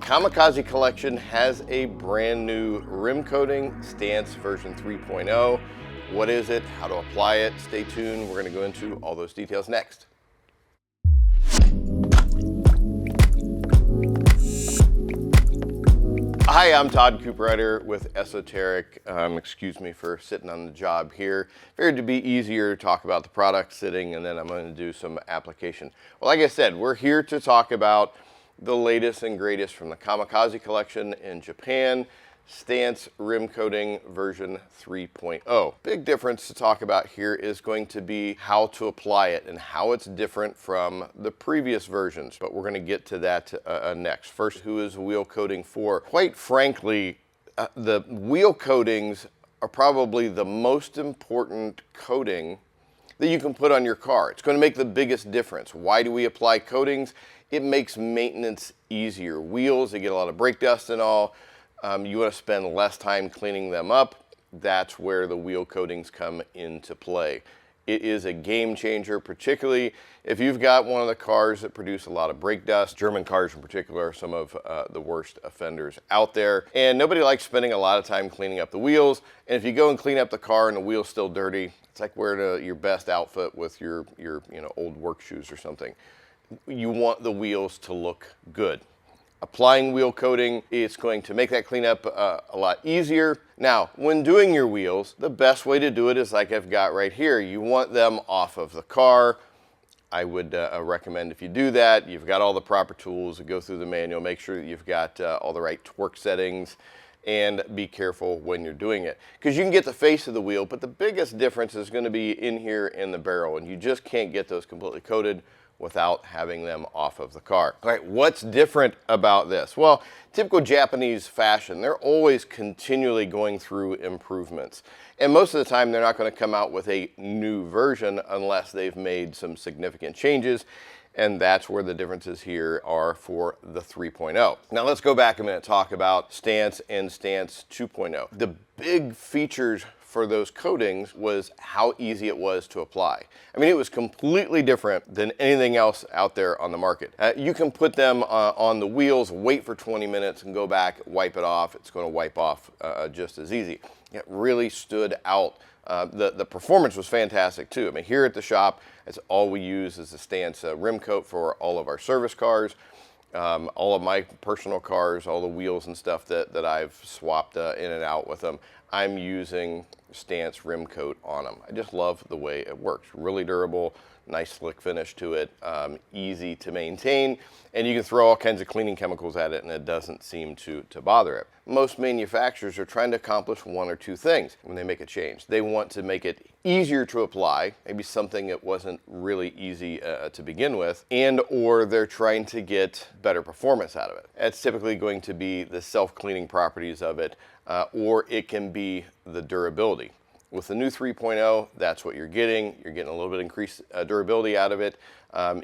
KAMIKAZE Collection has a brand new rim coating, Stance version 3.0. What is it? How to apply it? Stay tuned. We're going to go into all those details next. Hi, I'm Todd Cooperrider with Esoteric. Excuse me for sitting on the job here. Figured to be easier to talk about the product sitting, and then I'm going to do some application. Well, like I said, we're here to talk about the latest and greatest from the KAMIKAZE Collection in Japan, Stance rim coating version 3.0. Big difference to talk about here is going to be how to apply it and how it's different from the previous versions, but we're going to get to that next. First, who is wheel coating for? Quite frankly, the wheel coatings are probably the most important coating that you can put on your car. It's going to make the biggest difference. Why do we apply coatings? It makes maintenance easier. Wheels, they get a lot of brake dust and all. You want to spend less time cleaning them up. That's where the wheel coatings come into play. It is a game changer, particularly if you've got one of the cars that produce a lot of brake dust. German cars in particular are some of the worst offenders out there. And nobody likes spending a lot of time cleaning up the wheels. And if you go and clean up the car and the wheel's still dirty, it's like wearing your best outfit with your old work shoes or something. You want the wheels to look good. Applying wheel coating, it's going to make that cleanup a lot easier. Now, when doing your wheels, the best way to do it is like I've got right here. You want them off of the car. I would recommend if you do that, you've got all the proper tools, go through the manual, make sure that you've got all the right torque settings, and be careful when you're doing it. Because you can get the face of the wheel, but the biggest difference is going to be in here in the barrel, and you just can't get those completely coated without having them off of the car. All right, what's different about this? Well, typical Japanese fashion, they're always continually going through improvements. And most of the time, they're not going to come out with a new version unless they've made some significant changes. And that's where the differences here are for the 3.0. Now let's go back a minute and talk about Stance and Stance 2.0. The big features for those coatings was how easy it was to apply. I mean, it was completely different than anything else out there on the market. You can put them on the wheels, wait for 20 minutes and go back, wipe it off. It's going to wipe off just as easy. It really stood out. The performance was fantastic too. I mean, here at the shop, that's all we use is the Stance rim coat for all of our service cars. All of my personal cars, all the wheels and stuff that I've swapped in and out with them, I'm using Stance rim coat on them. I just love the way it works. Really durable, nice slick finish to it, easy to maintain, and you can throw all kinds of cleaning chemicals at it and it doesn't seem to bother it. Most manufacturers are trying to accomplish one or two things when they make a change. They want to make it easier to apply, maybe something that wasn't really easy to begin with, and or they're trying to get better performance out of it. That's typically going to be the self-cleaning properties of it, or it can be the durability. With the new 3.0, that's what you're getting. You're getting a little bit increased durability out of it.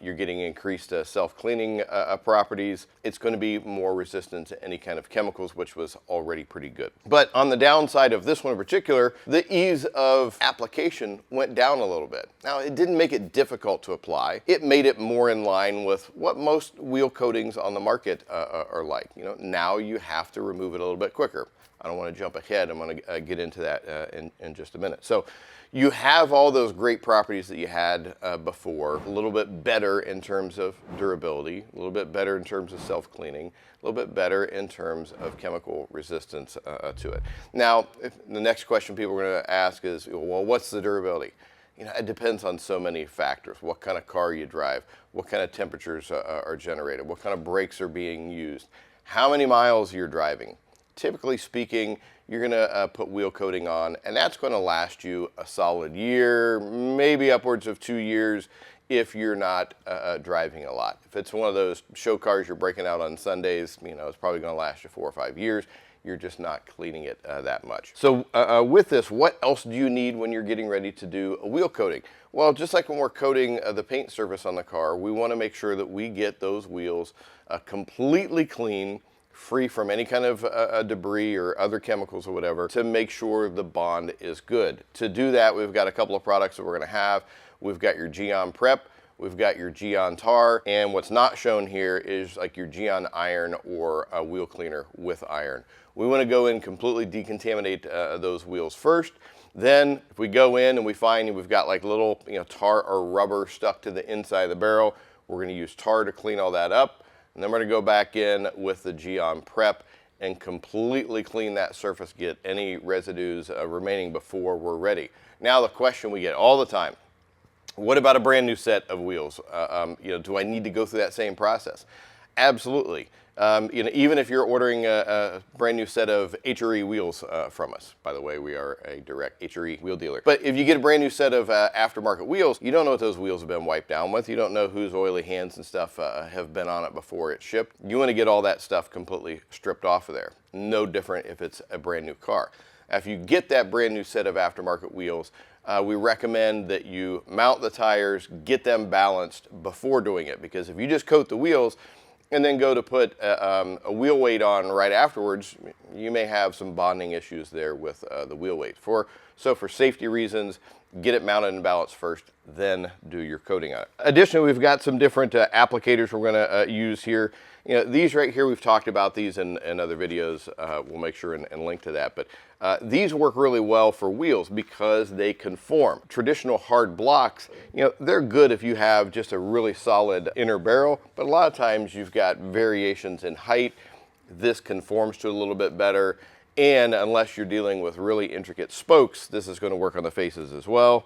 You're getting increased self-cleaning properties. It's going to be more resistant to any kind of chemicals, which was already pretty good. But on the downside of this one in particular, the ease of application went down a little bit. Now, it didn't make it difficult to apply. It made it more in line with what most wheel coatings on the market are like. You know, now you have to remove it a little bit quicker. I don't want to jump ahead. I'm going to get into that in just a minute. So you have all those great properties that you had before, a little bit better in terms of durability, a little bit better in terms of self-cleaning, a little bit better in terms of chemical resistance to it. Now, the next question people are going to ask is, well, what's the durability? You know, it depends on so many factors. What kind of car you drive, what kind of temperatures are generated, what kind of brakes are being used, how many miles you're driving. Typically speaking, you're going to put wheel coating on, and that's going to last you a solid year, maybe upwards of 2 years if you're not driving a lot. If it's one of those show cars you're breaking out on Sundays, you know, it's probably going to last you 4 or 5 years. You're just not cleaning it that much. So with this, what else do you need when you're getting ready to do a wheel coating? Well, just like when we're coating the paint surface on the car, we want to make sure that we get those wheels completely clean, free from any kind of debris or other chemicals or whatever, to make sure the bond is good. To do that, we've got a couple of products that we're going to have. We've got your Geon Prep, we've got your Geon tar, and what's not shown here is like your Geon iron or a wheel cleaner with iron. We want to go in and completely decontaminate those wheels first. Then if we go in and we find we've got like little tar or rubber stuck to the inside of the barrel, we're going to use tar to clean all that up. And then we're going to go back in with the Geon Prep and completely clean that surface, get any residues remaining before we're ready. Now the question we get all the time, what about a brand new set of wheels? Do I need to go through that same process? Absolutely. Even if you're ordering a brand new set of HRE wheels from us. By the way, we are a direct HRE wheel dealer. But if you get a brand new set of aftermarket wheels, you don't know what those wheels have been wiped down with. You don't know whose oily hands and stuff have been on it before it's shipped. You want to get all that stuff completely stripped off of there. No different if it's a brand new car. If you get that brand new set of aftermarket wheels, we recommend that you mount the tires, get them balanced before doing it, because if you just coat the wheels and then go to put a wheel weight on right afterwards, you may have some bonding issues there with the wheel weight. So for safety reasons, get it mounted and balanced first, then do your coating on it. Additionally, we've got some different applicators we're going to use here. These right here, we've talked about these in other videos. We'll make sure and link to that. But these work really well for wheels because they conform. Traditional hard blocks, they're good if you have just a really solid inner barrel, but a lot of times you've got variations in height. This conforms to a little bit better. And unless you're dealing with really intricate spokes, this is going to work on the faces as well.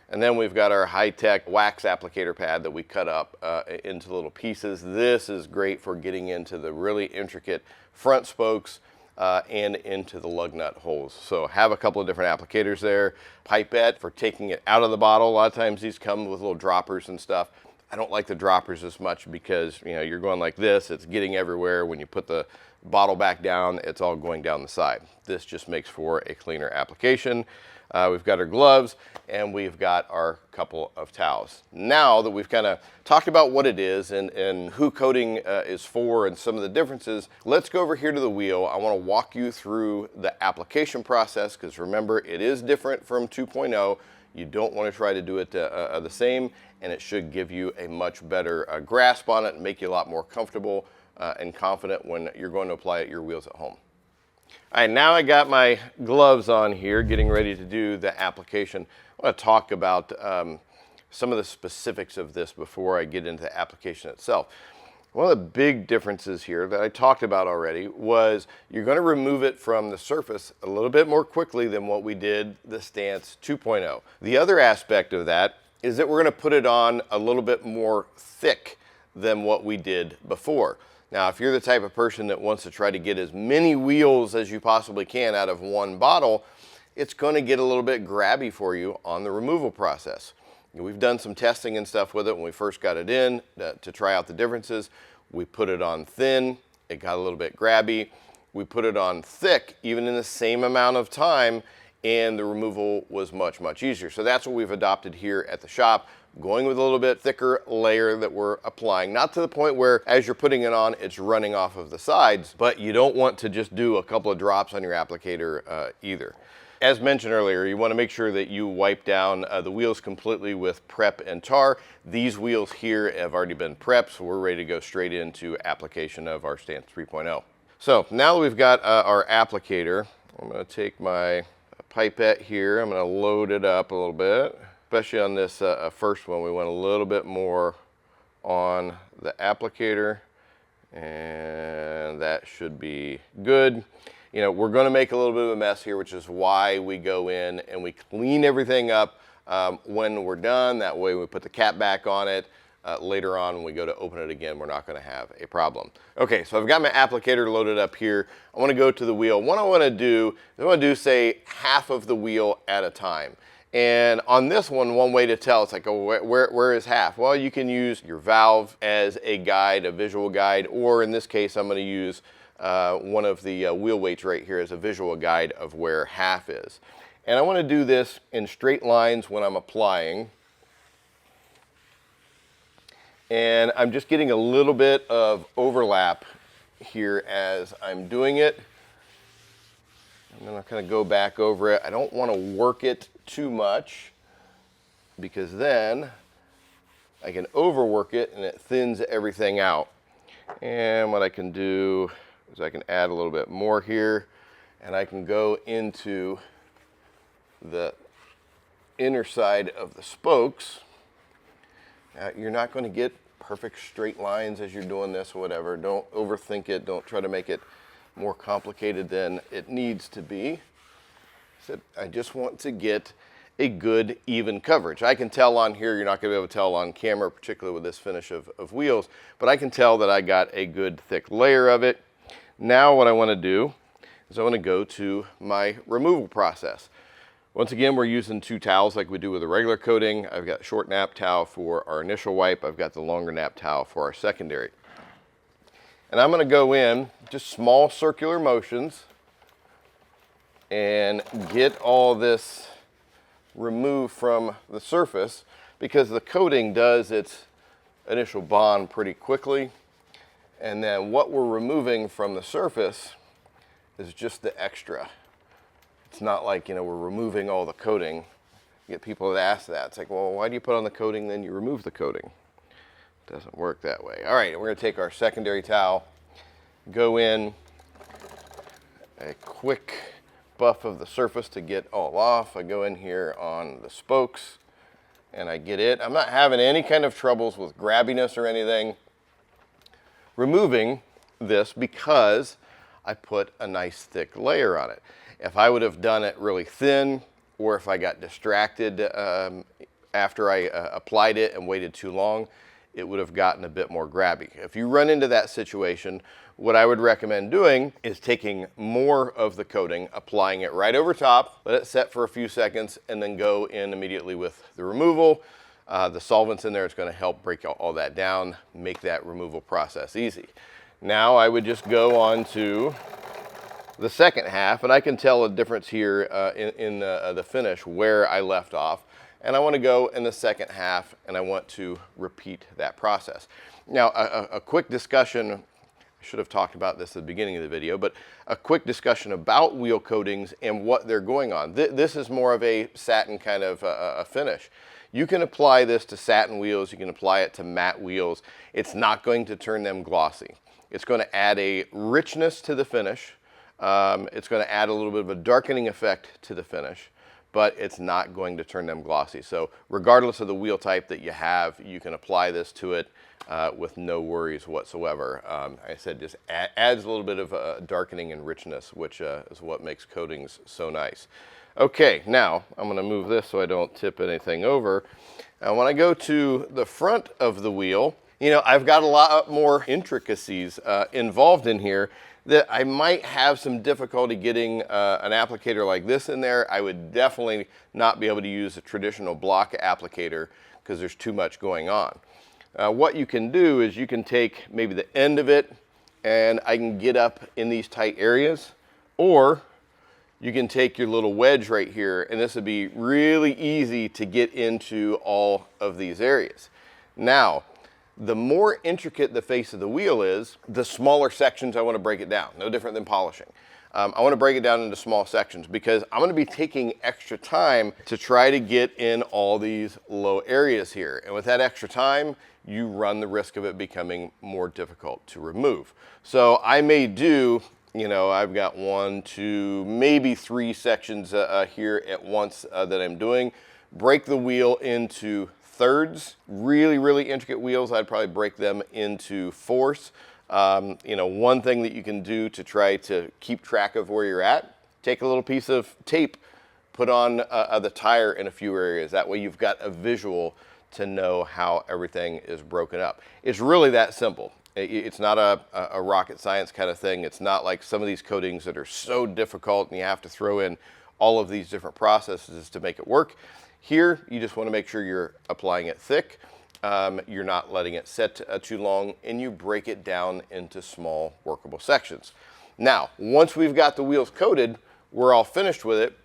And then we've got our high-tech wax applicator pad that we cut up into little pieces. This is great for getting into the really intricate front spokes and into the lug nut holes. So have a couple of different applicators there. Pipette for taking it out of the bottle. A lot of times these come with little droppers and stuff. I don't like the droppers as much because you're going like this, it's getting everywhere. When you put the bottle back down, it's all going down the side. This just makes for a cleaner application. We've got our gloves and we've got our couple of towels. Now that we've kind of talked about what it is and who coating is for and some of the differences, let's go over here to the wheel. I want to walk you through the application process because remember, it is different from 2.0. You don't want to try to do it the same, and it should give you a much better grasp on it and make you a lot more comfortable and confident when you're going to apply it to your wheels at home. All right, now I got my gloves on here, getting ready to do the application. I want to talk about some of the specifics of this before I get into the application itself. One of the big differences here that I talked about already was you're going to remove it from the surface a little bit more quickly than what we did the Stance 2.0. The other aspect of that is that we're going to put it on a little bit more thick than what we did before. Now, if you're the type of person that wants to try to get as many wheels as you possibly can out of one bottle, it's going to get a little bit grabby for you on the removal process. We've done some testing and stuff with it when we first got it in to try out the differences. We put it on thin, it got a little bit grabby. We put it on thick, even in the same amount of time, and the removal was much, much easier. So that's what we've adopted here at the shop, going with a little bit thicker layer that we're applying, not to the point where as you're putting it on, it's running off of the sides, but you don't want to just do a couple of drops on your applicator either. As mentioned earlier, you want to make sure that you wipe down the wheels completely with prep and tar. These wheels here have already been prepped, so we're ready to go straight into application of our Stance 3.0. So now that we've got our applicator, I'm going to take my pipette here. I'm going to load it up a little bit. Especially on this first one, we went a little bit more on the applicator, and that should be good. We're going to make a little bit of a mess here, which is why we go in and we clean everything up when we're done. That way we put the cap back on it. Later on when we go to open it again, we're not going to have a problem. Okay, so I've got my applicator loaded up here. I want to go to the wheel. What I want to do is say half of the wheel at a time. And on this one way to tell, it's like, oh, where is half? Well, you can use your valve as a guide, a visual guide, or in this case, I'm going to use one of the wheel weights right here as a visual guide of where half is. And I want to do this in straight lines when I'm applying. And I'm just getting a little bit of overlap here as I'm doing it. And then I'll kind of go back over it. I don't want to work it too much because then I can overwork it and it thins everything out. And what I can do is I can add a little bit more here, and I can go into the inner side of the spokes. You're not going to get perfect straight lines as you're doing this or whatever. Don't overthink it. Don't try to make it more complicated than it needs to be. So I just want to get a good even coverage. I can tell on here, you're not going to be able to tell on camera, particularly with this finish of wheels, but I can tell that I got a good thick layer of it. Now what I want to do is I want to go to my removal process. Once again, we're using 2 towels like we do with a regular coating. I've got short nap towel for our initial wipe. I've got the longer nap towel for our secondary. And I'm going to go in just small circular motions and get all this removed from the surface, because the coating does its initial bond pretty quickly. And then what we're removing from the surface is just the extra. It's not like, we're removing all the coating. You get people that ask that. It's like, well, why do you put on the coating, then you remove the coating? It doesn't work that way. All right, we're going to take our secondary towel, go in, a quick buff of the surface to get all off. I go in here on the spokes and I get it. I'm not having any kind of troubles with grabbiness or anything removing this, because I put a nice thick layer on it. If I would have done it really thin, or if I got distracted after I applied it and waited too long, it would have gotten a bit more grabby. If you run into that situation, what I would recommend doing is taking more of the coating, applying it right over top, let it set for a few seconds, and then go in immediately with the removal. The solvents in there is going to help break all that down, make that removal process easy. Now I would just go on to the second half, and I can tell a difference here in the finish where I left off. And I want to go in the second half, and I want to repeat that process. Now, a quick discussion, I should have talked about this at the beginning of the video, but a quick discussion about wheel coatings and what they're going on. This is more of a satin kind of a finish. You can apply this to satin wheels, you can apply it to matte wheels. It's not going to turn them glossy. It's going to add a richness to the finish. It's going to add a little bit of a darkening effect to the finish, but it's not going to turn them glossy. So regardless of the wheel type that you have, you can apply this to it with no worries whatsoever. I said just adds a little bit of darkening and richness, which is what makes coatings so nice. Okay, now I'm going to move this so I don't tip anything over. And when I go to the front of the wheel, I've got a lot more intricacies involved in here that I might have some difficulty getting an applicator like this in there. I would definitely not be able to use a traditional block applicator because there's too much going on. What you can do is you can take maybe the end of it, and I can get up in these tight areas, or you can take your little wedge right here, and this would be really easy to get into all of these areas. Now, the more intricate the face of the wheel is, the smaller sections I want to break it down. No different than polishing. I want to break it down into small sections because I'm going to be taking extra time to try to get in all these low areas here. And with that extra time, you run the risk of it becoming more difficult to remove. So I may do, I've got 1, 2, maybe 3 sections here at once that I'm doing. Break the wheel into thirds. Really, really intricate wheels, I'd probably break them into fourths. One thing that you can do to try to keep track of where you're at, take a little piece of tape, put on the tire in a few areas. That way you've got a visual to know how everything is broken up. It's really that simple. It's not a rocket science kind of thing. It's not like some of these coatings that are so difficult and you have to throw in all of these different processes to make it work. Here, you just want to make sure you're applying it thick. You're not letting it set too long, and you break it down into small workable sections. Now, once we've got the wheels coated, we're all finished with it.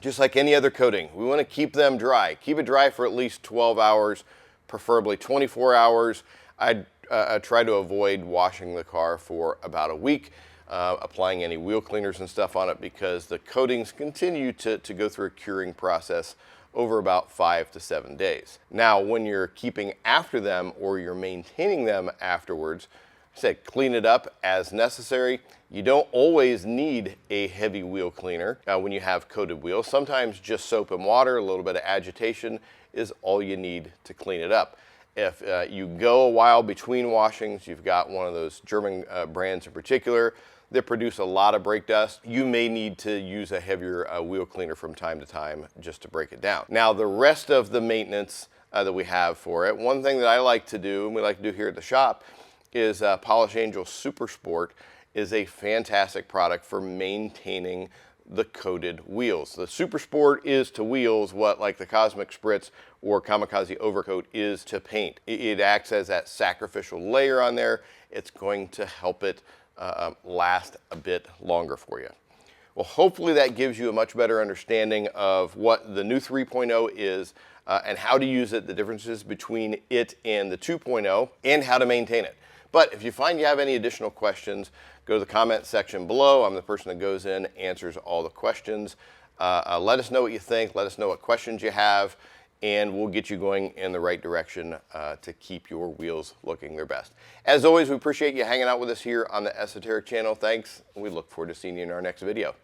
Just like any other coating, we want to keep them dry. Keep it dry for at least 12 hours, preferably 24 hours. I'd try to avoid washing the car for about a week, applying any wheel cleaners and stuff on it, because the coatings continue to go through a curing process over about 5 to 7 days. Now, when you're keeping after them or you're maintaining them afterwards, I said clean it up as necessary. You don't always need a heavy wheel cleaner when you have coated wheels. Sometimes just soap and water, a little bit of agitation is all you need to clean it up. If you go a while between washings, you've got one of those German brands in particular that produce a lot of brake dust, you may need to use a heavier wheel cleaner from time to time just to break it down. Now, the rest of the maintenance that we have for it, one thing that I like to do, and we like to do here at the shop, is Polish Angel Super Sport is a fantastic product for maintaining the coated wheels. The Super Sport is to wheels what like the Cosmic Spritz or Kamikaze Overcoat is to paint. It acts as that sacrificial layer on there. It's going to help it last a bit longer for you. Well, hopefully that gives you a much better understanding of what the new 3.0 is and how to use it, the differences between it and the 2.0, and how to maintain it. But if you find you have any additional questions, go to the comment section below. I'm the person that goes in, answers all the questions. Let us know what you think. Let us know what questions you have, and we'll get you going in the right direction to keep your wheels looking their best. As always, we appreciate you hanging out with us here on the Esoteric channel. Thanks. We look forward to seeing you in our next video.